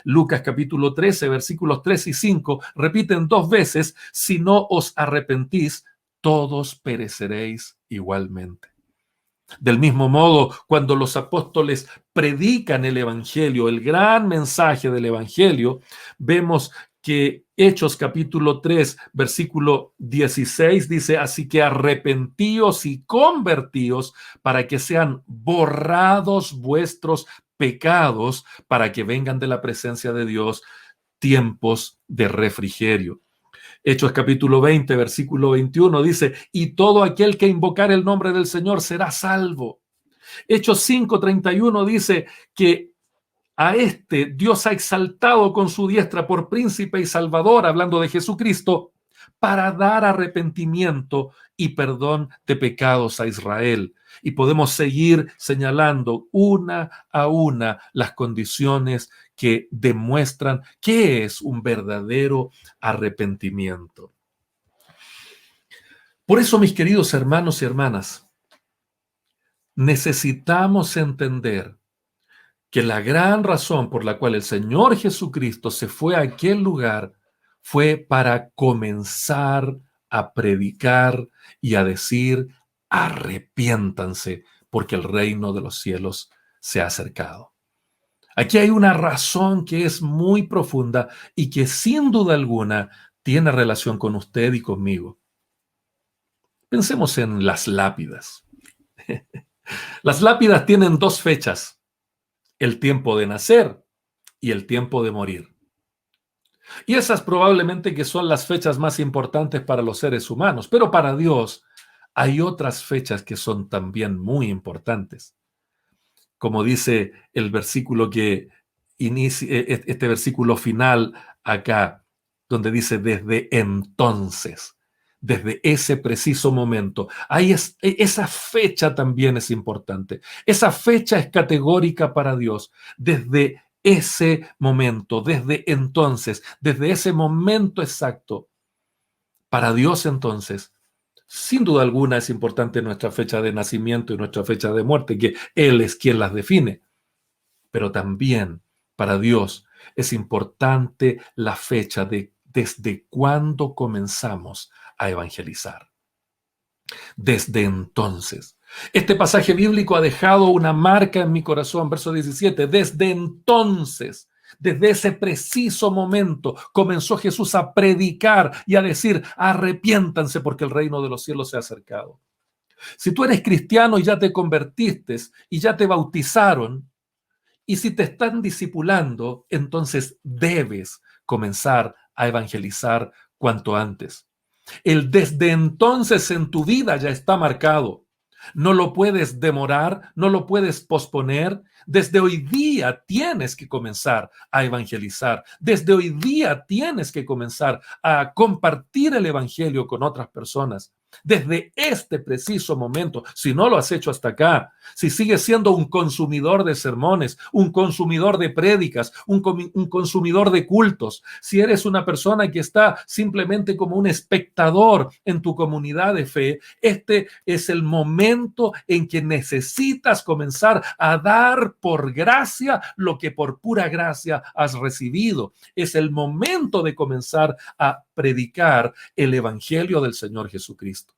Speaker 1: Lucas capítulo 13, versículos 3 y 5 repiten 2 veces, si no os arrepentís, todos pereceréis igualmente. Del mismo modo, cuando los apóstoles predican el Evangelio, el gran mensaje del Evangelio, vemos que Hechos capítulo 3, versículo 16 dice: así que arrepentíos y convertíos para que sean borrados vuestros pecados, para que vengan de la presencia de Dios tiempos de refrigerio. Hechos capítulo 20, versículo 21 dice: y todo aquel que invocar el nombre del Señor será salvo. Hechos 5:31 dice que a este Dios ha exaltado con su diestra por príncipe y salvador, hablando de Jesucristo, para dar arrepentimiento y perdón de pecados a Israel. Y podemos seguir señalando una a una las condiciones que demuestran qué es un verdadero arrepentimiento. Por eso, mis queridos hermanos y hermanas, necesitamos entender que la gran razón por la cual el Señor Jesucristo se fue a aquel lugar fue para comenzar a predicar y a decir: arrepiéntanse, porque el reino de los cielos se ha acercado. Aquí hay una razón que es muy profunda y que sin duda alguna tiene relación con usted y conmigo. Pensemos en las lápidas. Las lápidas tienen dos fechas: el tiempo de nacer y el tiempo de morir. Y esas probablemente que son las fechas más importantes para los seres humanos, pero para Dios hay otras fechas que son también muy importantes. Como dice el versículo que inicia, este versículo final acá, donde dice: desde entonces, desde ese preciso momento. Esa fecha también es importante. Esa fecha es categórica para Dios. Desde ese momento, desde entonces, desde ese momento exacto. Para Dios, entonces, sin duda alguna es importante nuestra fecha de nacimiento y nuestra fecha de muerte, que Él es quien las define. Pero también para Dios es importante la fecha de desde cuándo comenzamos a evangelizar. Desde entonces. Este pasaje bíblico ha dejado una marca en mi corazón, verso 17. Desde entonces, desde ese preciso momento, comenzó Jesús a predicar y a decir: arrepiéntanse porque el reino de los cielos se ha acercado. Si tú eres cristiano y ya te convertiste y ya te bautizaron, y si te están discipulando, entonces debes comenzar a evangelizar cuanto antes. El desde entonces en tu vida ya está marcado. No lo puedes demorar, no lo puedes posponer. Desde hoy día tienes que comenzar a evangelizar. Desde hoy día tienes que comenzar a compartir el evangelio con otras personas. Desde este preciso momento, si no lo has hecho hasta acá, si sigues siendo un consumidor de sermones, un consumidor de prédicas, un consumidor de cultos, si eres una persona que está simplemente como un espectador en tu comunidad de fe, este es el momento en que necesitas comenzar a dar por gracia lo que por pura gracia has recibido. Es el momento de comenzar a predicar el evangelio del Señor Jesucristo.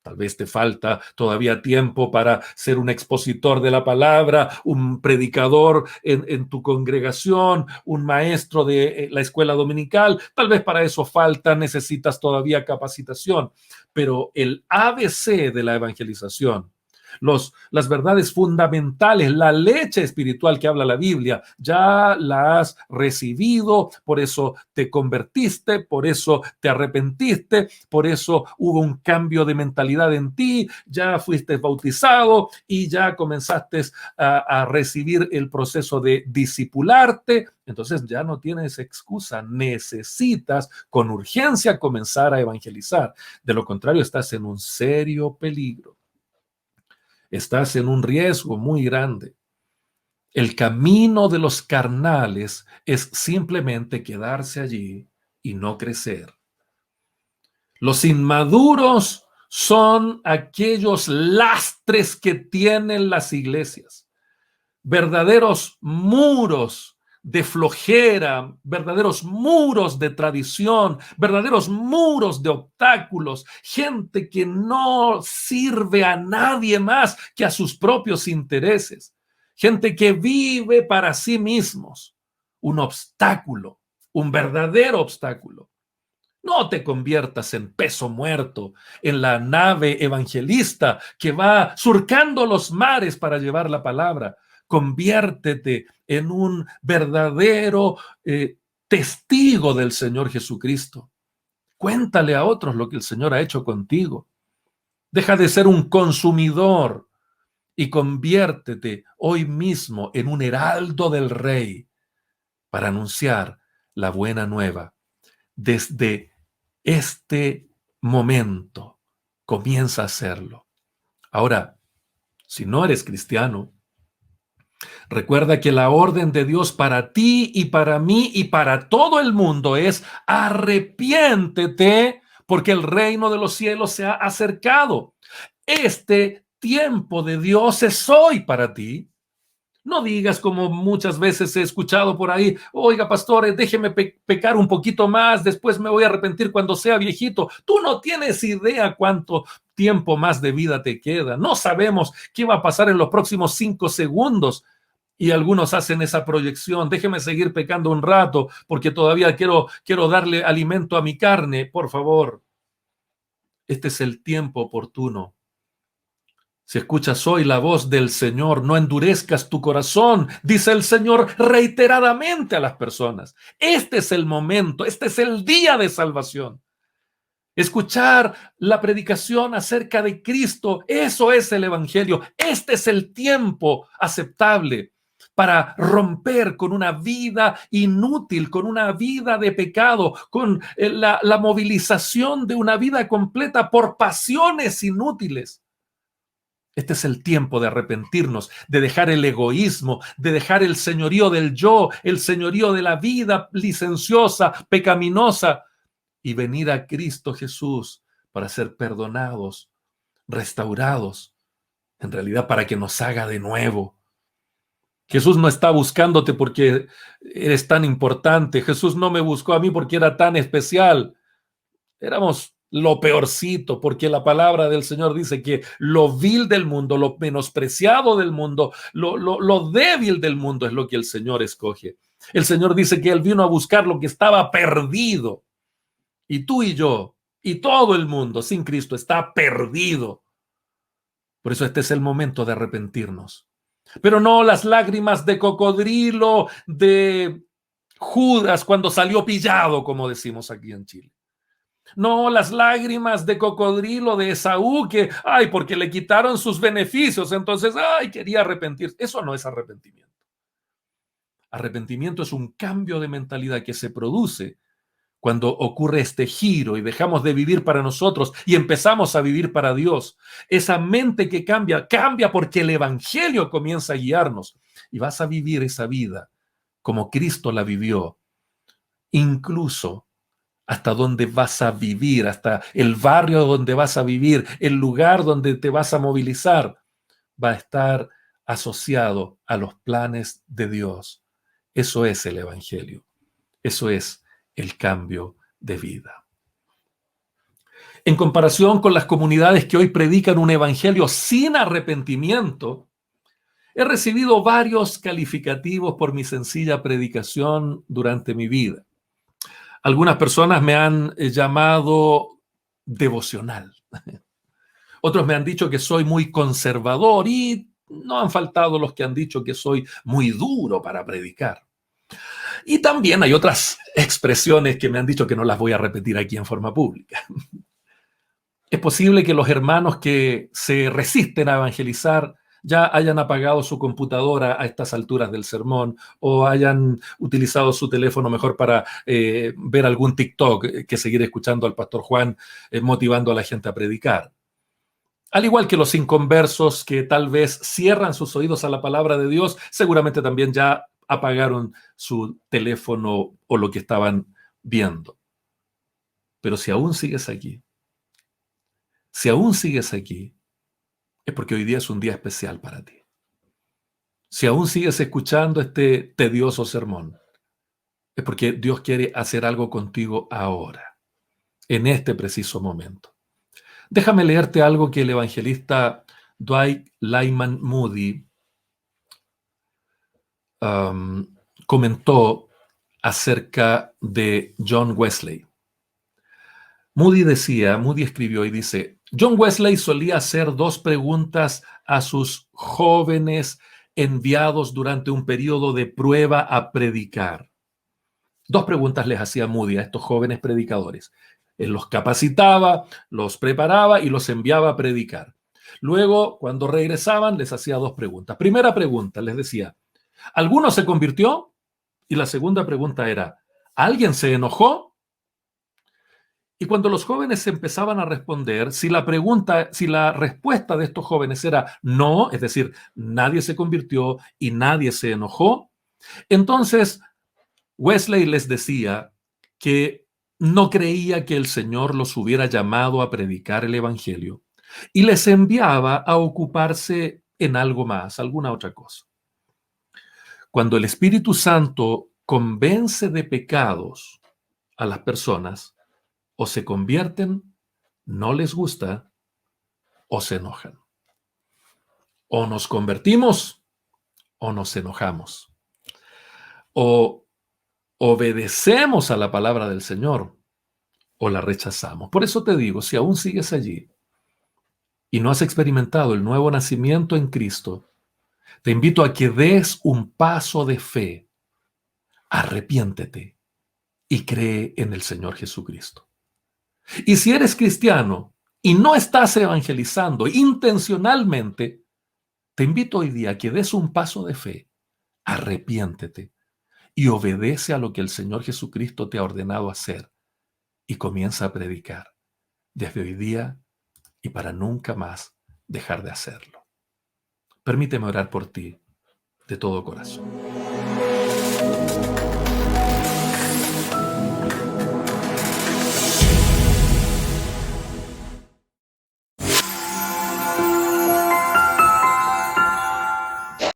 Speaker 1: Tal vez te falta todavía tiempo para ser un expositor de la palabra, un predicador en tu congregación, un maestro de la escuela dominical. Tal vez para eso necesitas todavía capacitación. Pero el ABC de la evangelización, las verdades fundamentales, la leche espiritual que habla la Biblia, ya la has recibido, por eso te convertiste, por eso te arrepentiste, por eso hubo un cambio de mentalidad en ti, ya fuiste bautizado y ya comenzaste a recibir el proceso de discipularte. Entonces ya no tienes excusa, necesitas con urgencia comenzar a evangelizar. De lo contrario, estás en un serio peligro. Estás en un riesgo muy grande. El camino de los carnales es simplemente quedarse allí y no crecer. Los inmaduros son aquellos lastres que tienen las iglesias, verdaderos muros de flojera, verdaderos muros de tradición, verdaderos muros de obstáculos, gente que no sirve a nadie más que a sus propios intereses, gente que vive para sí mismos. Un obstáculo, un verdadero obstáculo. No te conviertas en peso muerto, en la nave evangelista que va surcando los mares para llevar la palabra. Conviértete en un verdadero testigo del Señor Jesucristo. Cuéntale a otros lo que el Señor ha hecho contigo. Deja de ser un consumidor y conviértete hoy mismo en un heraldo del Rey para anunciar la buena nueva. Desde este momento comienza a hacerlo. Ahora, si no eres cristiano, recuerda que la orden de Dios para ti y para mí y para todo el mundo es: arrepiéntete, porque el reino de los cielos se ha acercado. Este tiempo de Dios es hoy para ti. No digas, como muchas veces he escuchado por ahí: oiga, pastores, déjeme pecar un poquito más, después me voy a arrepentir cuando sea viejito. Tú no tienes idea cuánto tiempo más de vida te queda. No sabemos qué va a pasar en los próximos 5 segundos. Y algunos hacen esa proyección: déjeme seguir pecando un rato porque todavía quiero darle alimento a mi carne. Por favor, este es el tiempo oportuno. Si escuchas hoy la voz del Señor, no endurezcas tu corazón, dice el Señor reiteradamente a las personas. Este es el momento, este es el día de salvación. Escuchar la predicación acerca de Cristo, eso es el Evangelio. Este es el tiempo aceptable para romper con una vida inútil, con una vida de pecado, con la movilización de una vida completa por pasiones inútiles. Este es el tiempo de arrepentirnos, de dejar el egoísmo, de dejar el señorío del yo, el señorío de la vida licenciosa, pecaminosa, y venir a Cristo Jesús para ser perdonados, restaurados, en realidad para que nos haga de nuevo. Jesús no está buscándote porque eres tan importante. Jesús no me buscó a mí porque era tan especial. Éramos lo peorcito, porque la palabra del Señor dice que lo vil del mundo, lo menospreciado del mundo, lo débil del mundo es lo que el Señor escoge. El Señor dice que Él vino a buscar lo que estaba perdido. Y tú y yo, y todo el mundo sin Cristo está perdido. Por eso este es el momento de arrepentirnos. Pero no las lágrimas de cocodrilo de Judas cuando salió pillado, como decimos aquí en Chile. No las lágrimas de cocodrilo de Esaú que, ay, porque le quitaron sus beneficios, entonces, ay, quería arrepentirse. Eso no es arrepentimiento. Arrepentimiento es un cambio de mentalidad que se produce cuando ocurre este giro y dejamos de vivir para nosotros y empezamos a vivir para Dios. Esa mente que cambia, cambia porque el Evangelio comienza a guiarnos y vas a vivir esa vida como Cristo la vivió, incluso hasta dónde vas a vivir, hasta el barrio donde vas a vivir, el lugar donde te vas a movilizar, va a estar asociado a los planes de Dios. Eso es el Evangelio. Eso es el cambio de vida. En comparación con las comunidades que hoy predican un Evangelio sin arrepentimiento, he recibido varios calificativos por mi sencilla predicación durante mi vida. Algunas personas me han llamado devocional. Otros me han dicho que soy muy conservador y no han faltado los que han dicho que soy muy duro para predicar. Y también hay otras expresiones que me han dicho que no las voy a repetir aquí en forma pública. Es posible que los hermanos que se resisten a evangelizar ya hayan apagado su computadora a estas alturas del sermón o hayan utilizado su teléfono mejor para ver algún TikTok que seguir escuchando al pastor Juan motivando a la gente a predicar. Al igual que los inconversos que tal vez cierran sus oídos a la palabra de Dios, seguramente también ya apagaron su teléfono o lo que estaban viendo. Pero si aún sigues aquí, es porque hoy día es un día especial para ti. Si aún sigues escuchando este tedioso sermón, es porque Dios quiere hacer algo contigo ahora, en este preciso momento. Déjame leerte algo que el evangelista Dwight Lyman Moody um, comentó acerca de John Wesley. Moody escribió y dice, John Wesley solía hacer dos preguntas a sus jóvenes enviados durante un periodo de prueba a predicar. Dos preguntas les hacía Moody a estos jóvenes predicadores. Él los capacitaba, los preparaba y los enviaba a predicar. Luego, cuando regresaban, les hacía dos preguntas. Primera pregunta, les decía, ¿alguno se convirtió? Y la segunda pregunta era, ¿alguien se enojó? Y cuando los jóvenes empezaban a responder, si la respuesta de estos jóvenes era no, es decir, nadie se convirtió y nadie se enojó, entonces Wesley les decía que no creía que el Señor los hubiera llamado a predicar el Evangelio y les enviaba a ocuparse en algo más, alguna otra cosa. Cuando el Espíritu Santo convence de pecados a las personas, o se convierten, no les gusta, o se enojan. O nos convertimos o nos enojamos. O obedecemos a la palabra del Señor o la rechazamos. Por eso te digo, si aún sigues allí y no has experimentado el nuevo nacimiento en Cristo, te invito a que des un paso de fe. Arrepiéntete y cree en el Señor Jesucristo. Y si eres cristiano y no estás evangelizando intencionalmente, te invito hoy día a que des un paso de fe, arrepiéntete y obedece a lo que el Señor Jesucristo te ha ordenado hacer y comienza a predicar desde hoy día y para nunca más dejar de hacerlo. Permíteme orar por ti de todo corazón.